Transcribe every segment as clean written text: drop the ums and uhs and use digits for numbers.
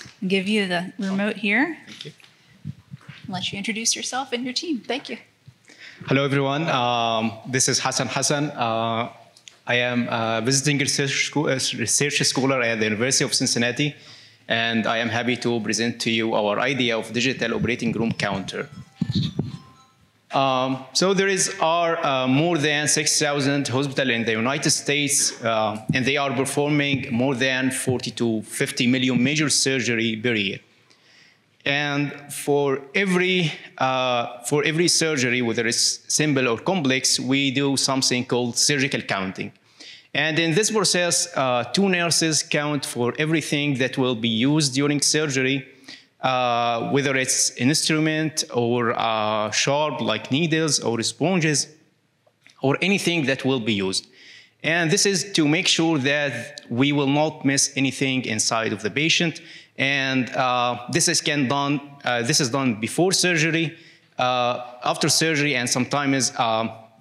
I'll give you the remote here. Thank you. I'll let you introduce yourself and your team. Thank you. Hello, everyone. This is Hassan Hassan. I am a visiting research scholar at the University of Cincinnati, and I am happy to present to you our idea of digital operating room counter. So there are more than 6,000 hospitals in the United States, and they are performing more than 40 to 50 million major surgery per year. And for every surgery, whether it's simple or complex, we do something called surgical counting. And in this process, 2 nurses count for everything that will be used during surgery, whether it's instrument or sharp like needles or sponges or anything that will be used. And this is to make sure that we will not miss anything inside of the patient. And this is done before surgery, after surgery, and sometimes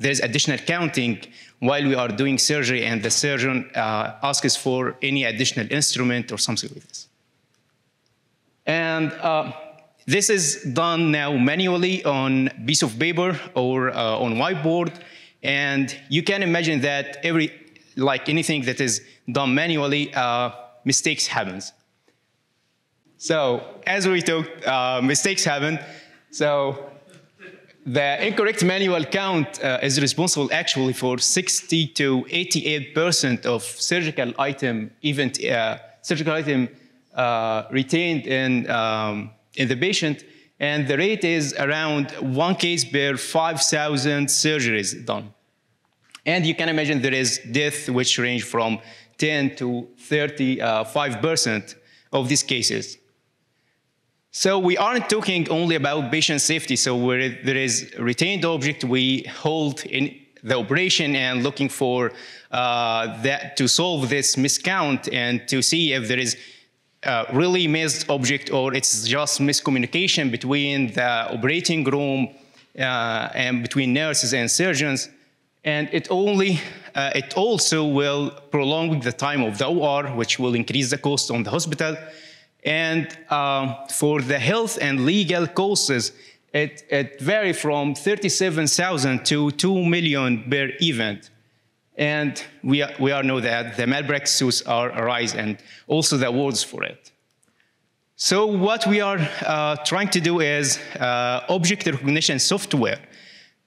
there's additional counting while we are doing surgery, and the surgeon asks for any additional instrument or something like this. And this is done now manually on a piece of paper or on whiteboard. And you can imagine that like anything that is done manually, mistakes happens. So as we talked, mistakes happen. So the incorrect manual count is responsible actually for 60 to 88% of surgical item retained in the patient, and the rate is around 1 case per 5,000 surgeries done. And you can imagine there is death which range from 10 to 35% of these cases. So we aren't talking only about patient safety. So where there is retained object, we hold in the operation and looking for that to solve this miscount and to see if there is really missed object or it's just miscommunication between the operating room and between nurses and surgeons. And it also will prolong the time of the OR, which will increase the cost on the hospital. And for the health and legal costs, it varies from 37,000 to 2 million per event. And we all know that the malpractices are arise and also the awards for it. So what we are trying to do is object recognition software.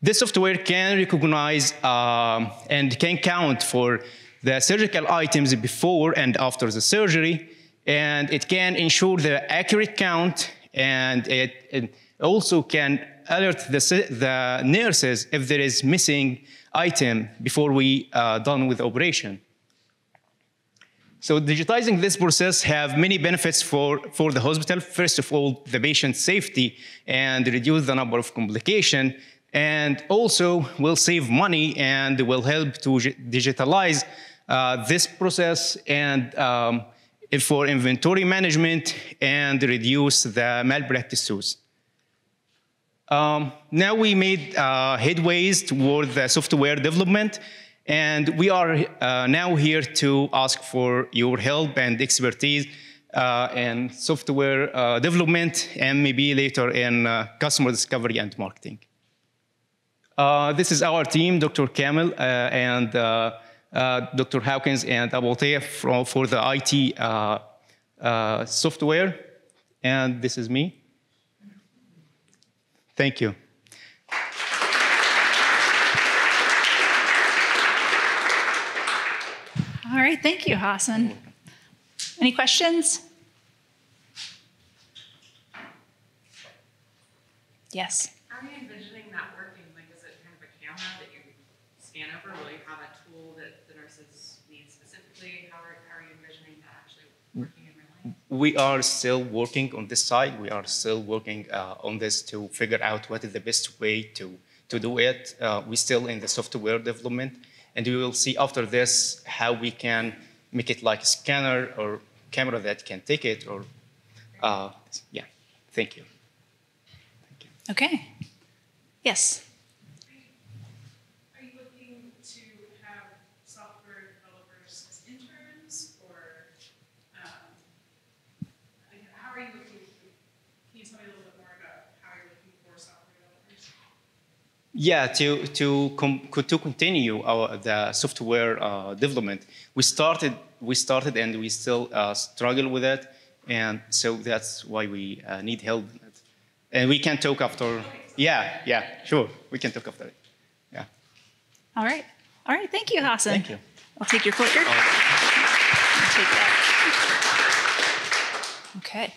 This software can recognize and can count for the surgical items before and after the surgery, and it can ensure the accurate count, and it also can alert the nurses if there is missing item before we done with operation. So digitizing this process have many benefits for the hospital. First of all, the patient safety and reduce the number of complications, and also will save money and will help to digitalize this process and for inventory management and reduce the malpractices. Now we made headways toward the software development, and we are now here to ask for your help and expertise in software development and maybe later in customer discovery and marketing. This is our team, Dr. Kamel and Dr. Hawkins and Abotea for the IT software, and this is me. Thank you. All right, thank you, Hassan. Any questions? Yes. How are you envisioning that working? Like, is it kind of a camera that you scan over? Will you have a tool that the nurses need specifically? How are you envisioning that actually working in real life? We are still working on this side. We are still working on this to figure out what is the best way to do it. We're still in the software development, and we will see after this how we can make it like a scanner or camera that can take it. Or yeah, thank you. Okay. Yes. Are you looking to have software developers as interns, or you tell me a little bit more about how you're looking for software developers? Yeah, to continue the software development, we started and we still struggle with it, and so that's why we need help. And we can talk after. Yeah, sure, we can talk after it. Yeah. All right. Thank you, Hassan. Thank you. I'll take your clicker. I'll take that. Okay.